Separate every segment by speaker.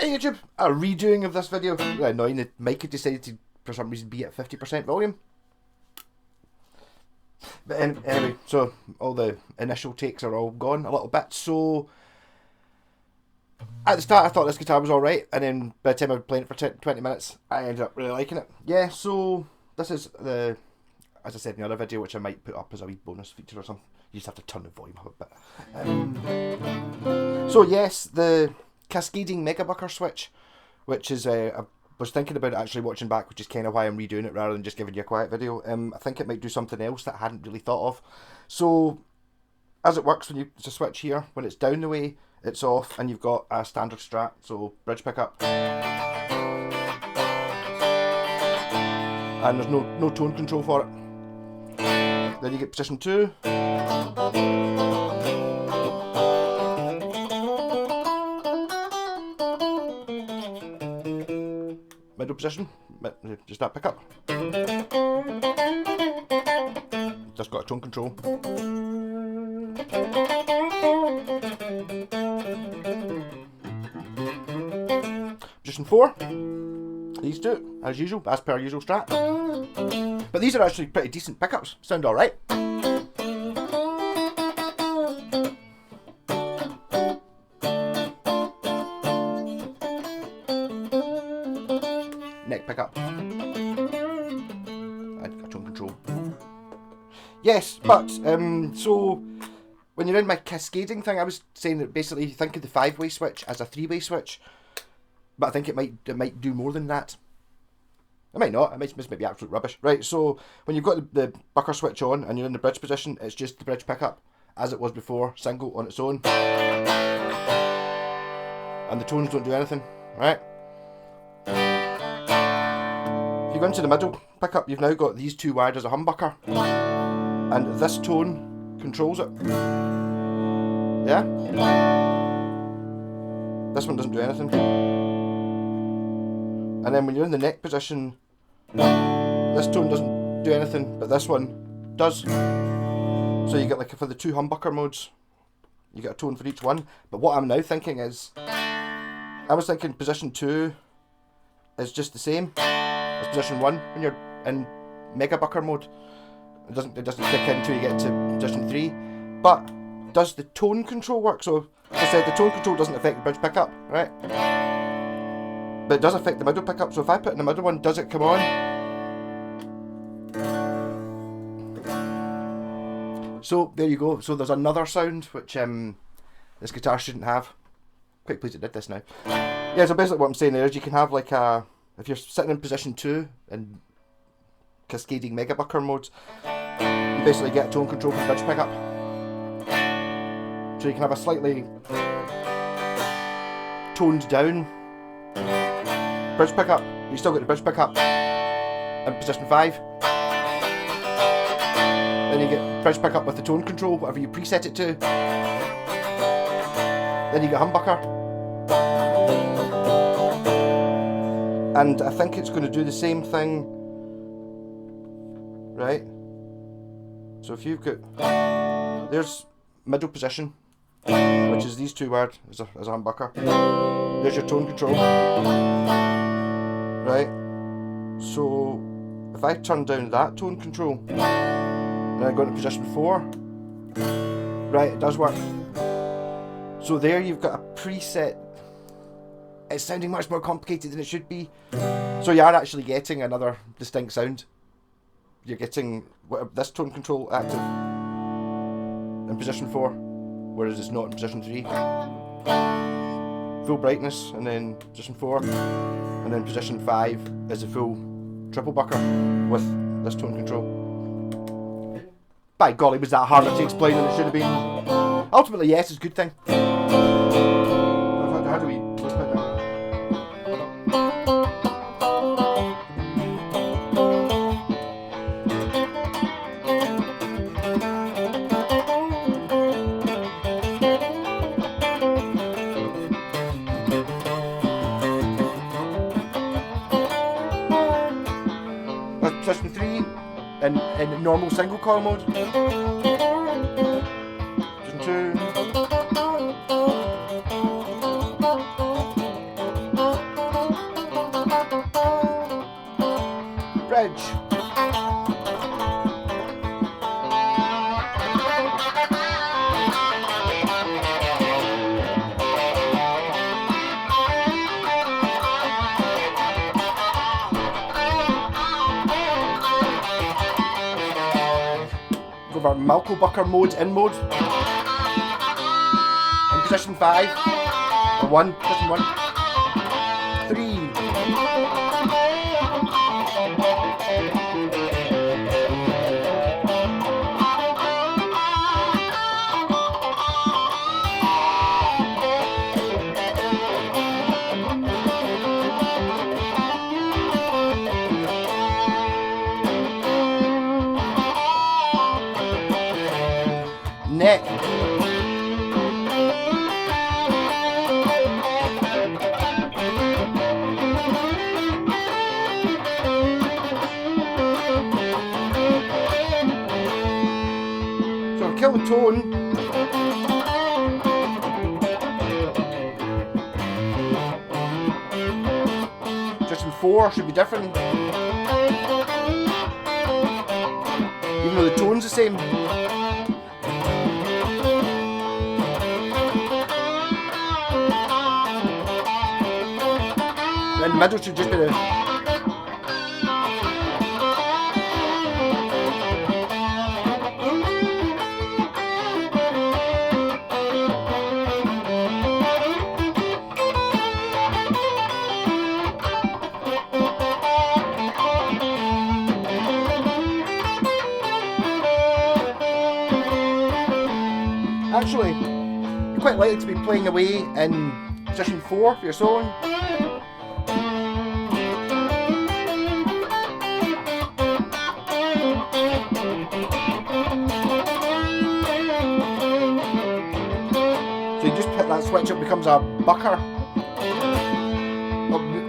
Speaker 1: Hey YouTube, a redoing of this video. Annoying, the mic had decided to, for some reason, be at 50% volume. But anyway, so all the initial takes are all gone a little bit. So at the start I thought this guitar was alright, and then by the time I was playing it for 20 minutes I ended up really liking it. Yeah, so this is the, as I said in the other video, which I might put up as a wee bonus feature or something. You just have to turn the volume up a bit. So yes, the Cascading Megabucker switch, which is I was thinking about actually watching back, which is kind of why I'm redoing it rather than just giving you a quiet video. I think it might do something else that I hadn't really thought of. So as it works, when it's a switch here, when it's down the way it's off, and you've got a standard strat, so bridge pickup, and there's no tone control for it. Then you get position 2. Middle position, just that pickup. Just got a tone control. Position 4, these two, as usual, as per usual strat. But these are actually pretty decent pickups, sound alright. Neck pickup. And a tone control. Yes, but so when you're in my cascading thing, I was saying that basically think of the 5-way switch as a 3-way switch, but I think it might do more than that. It might not. It might be absolute rubbish. Right. So when you've got the bucker switch on and you're in the bridge position, it's just the bridge pickup as it was before, single on its own, and the tones don't do anything. Right. If you go into the middle pickup, you've now got these two wired as a humbucker, and this tone controls it. Yeah? This one doesn't do anything. And then when you're in the neck position, this tone doesn't do anything, but this one does. So you get, like, for the 2 humbucker modes, you get a tone for each one. But what I'm now thinking is, I was thinking position 2 is just the same as position 1 when you're in megabucker mode. It doesn't kick in until you get to position 3. But does the tone control work? So as I said, the tone control doesn't affect the bridge pickup, right? But it does affect the middle pickup. So if I put in the middle one, does it come on? So there you go. So there's another sound which this guitar shouldn't have. Quite pleased it did this now. Yeah, so basically what I'm saying there is you can have like a, if you're sitting in position 2 in Cascading Megabucker mode, you basically get tone control from bridge pickup. So you can have a slightly toned down bridge pickup. You still get the bridge pickup in position 5. Then you get bridge pickup with the tone control, whatever you preset it to. Then you get humbucker. And I think it's going to do the same thing, right? So if you've got, there's middle position, which is these two wired as a humbucker. There's your tone control, right? So if I turn down that tone control, then I go into position 4, right, it does work. So there you've got a preset. It's sounding much more complicated than it should be. So you are actually getting another distinct sound. You're getting this tone control active in position 4, whereas it's not in position 3. Full brightness, and then position 4, and then position 5 is a full triple bucker with this tone control. By golly, was that harder to explain than it should have been? Ultimately, yes, it's a good thing. How do we flip it now? Position 3 in normal single coil mode. Position 2. bridge. Go over Megabucker mode, in mode. In position 5. Or 1, position 1. 3. Neck. So kill the tone. Position 4 should be different. Even though the tone's the same. In the middle should just be the... Actually, you're quite likely to be playing away in position 4 for your soloing. So you just pick that switch, it becomes a bucker,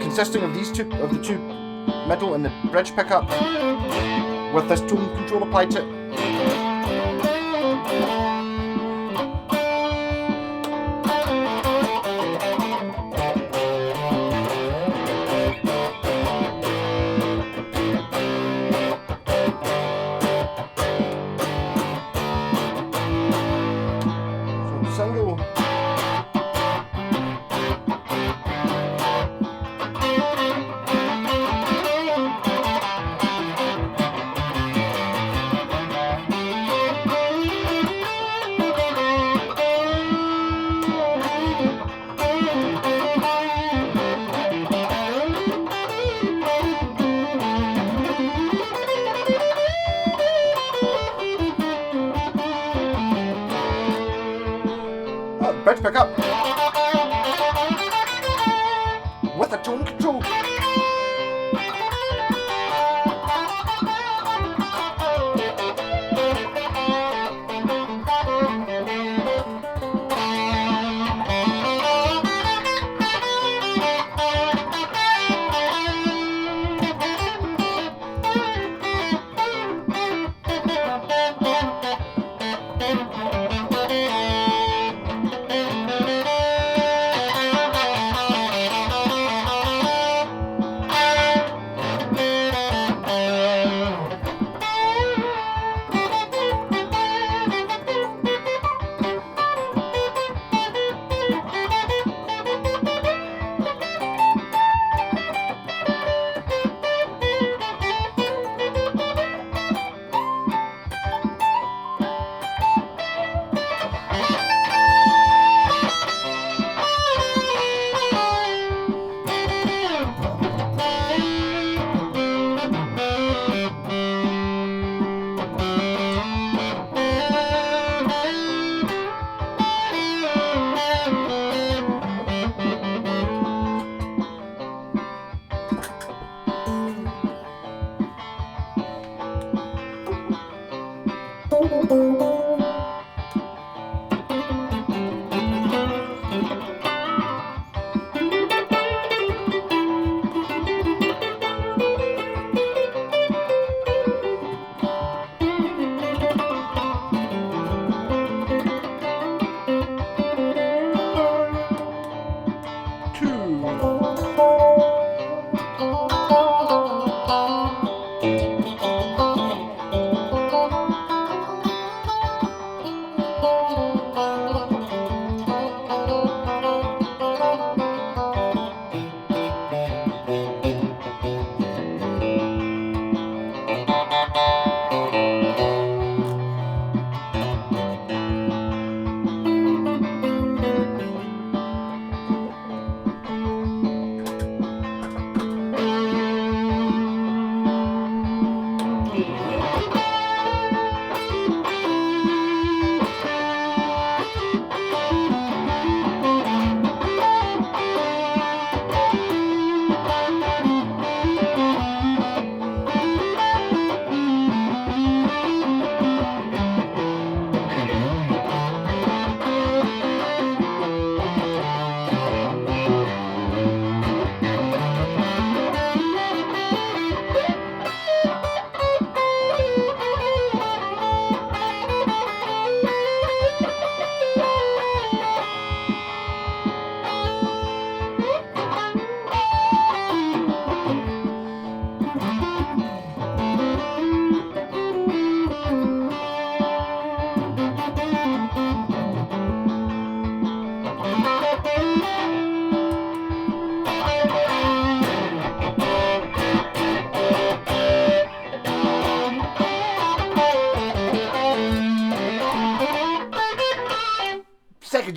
Speaker 1: consisting of these two, of the two middle and the bridge pickup, with this tone control applied to it. Single. Bridge pickup with a tone control.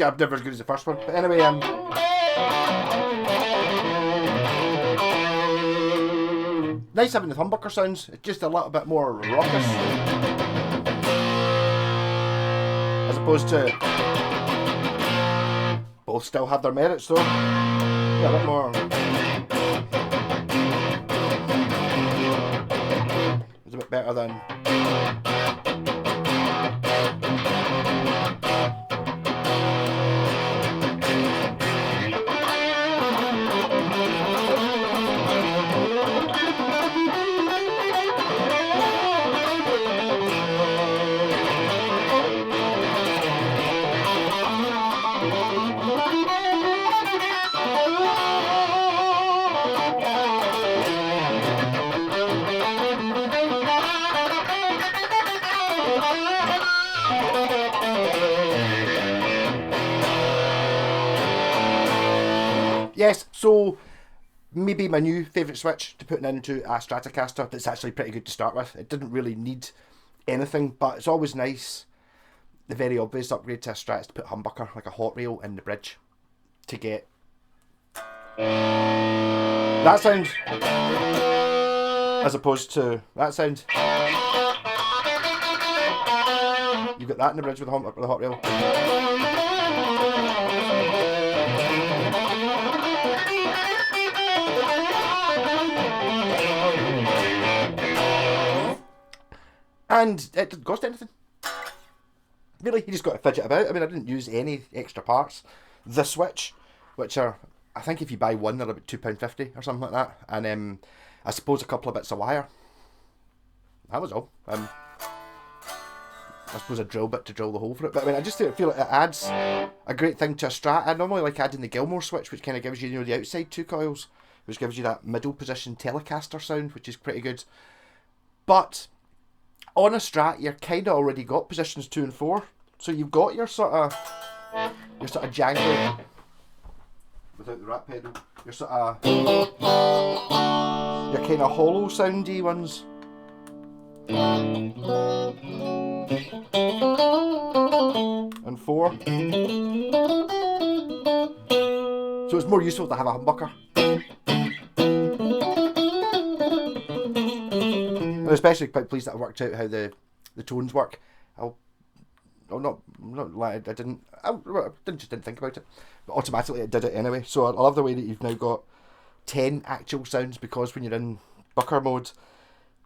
Speaker 1: yeah, never as good as the first one. But anyway, nice having the humbucker sounds. It's just a little bit more raucous, as opposed to both still have their merits though. Yeah, a bit more. It's a bit better than. Yes, so maybe my new favourite switch to putting into a Stratocaster that's actually pretty good to start with. It didn't really need anything, but it's always nice, the very obvious upgrade to a Strat is to put humbucker, like a hot rail, in the bridge to get that sound as opposed to that sound. You got that in the bridge with the hot rail. And it didn't cost anything. Really, you just got to fidget about. I mean, I didn't use any extra parts. The switch, which are, I think if you buy one, they're about £2.50 or something like that. And I suppose a couple of bits of wire. That was all. I suppose a drill bit to drill the hole for it. But I mean, I just feel like it adds a great thing to a Strat. I normally like adding the Gilmore switch, which kind of gives you, the outside two coils, which gives you that middle position Telecaster sound, which is pretty good. But on a Strat, you're kind of already got positions 2 and 4, so you've got your sort of jangly, without the rat pedal, your kind of hollow soundy ones. And 4. So it's more useful to have a humbucker. I'm especially quite pleased that I worked out how the tones work. I didn't think about it, but automatically it did it anyway. So I love the way that you've now got 10 actual sounds, because when you're in bucker mode,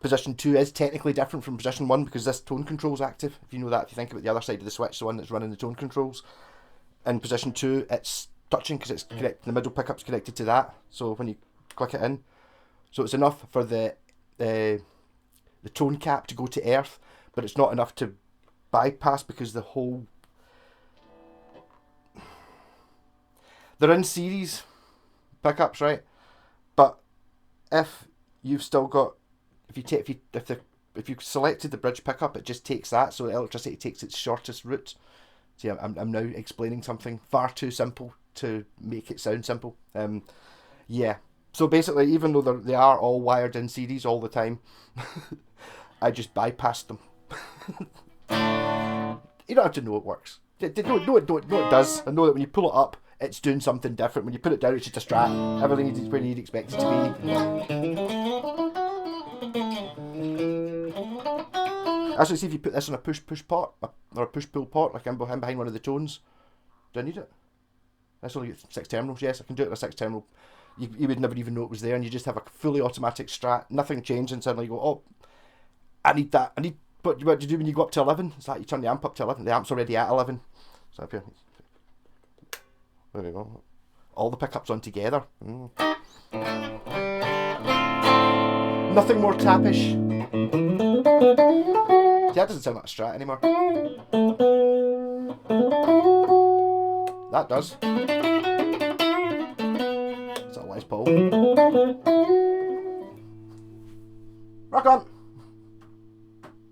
Speaker 1: position 2 is technically different from position 1 because this tone control is active. If you know that, if you think about the other side of the switch, the one that's running the tone controls, in position 2 it's touching because it's connected, the middle pickup's connected to that. So when you click it in, so it's enough for the tone cap to go to earth, but it's not enough to bypass because the whole... They're in series pickups, right? But if you've still got... If you selected the bridge pickup, it just takes that, so electricity takes its shortest route. See, I'm now explaining something far too simple to make it sound simple. Yeah. So basically, even though they are all wired in series all the time, I just bypassed them. You don't have to know it works. No, it does. I know that when you pull it up, it's doing something different. When you put it down, it's just a Strat. Everything is where you'd expect it to be. Actually, see if you put this on a push pot or a push pull pot, like I'm behind one of the tones. Do I need it? That's only 6 terminals. Yes, I can do it with a 6 terminal. You would never even know it was there, and you just have a fully automatic Strat. Nothing changed, and suddenly you go, oh, I need that. What do you do when you go up to 11? It's like you turn the amp up to 11. The amp's already at 11. So up here. There we go. All the pickups on together. Nothing more tappish. See, that doesn't sound like a Strat anymore. That does. It's a Les Paul. Rock on!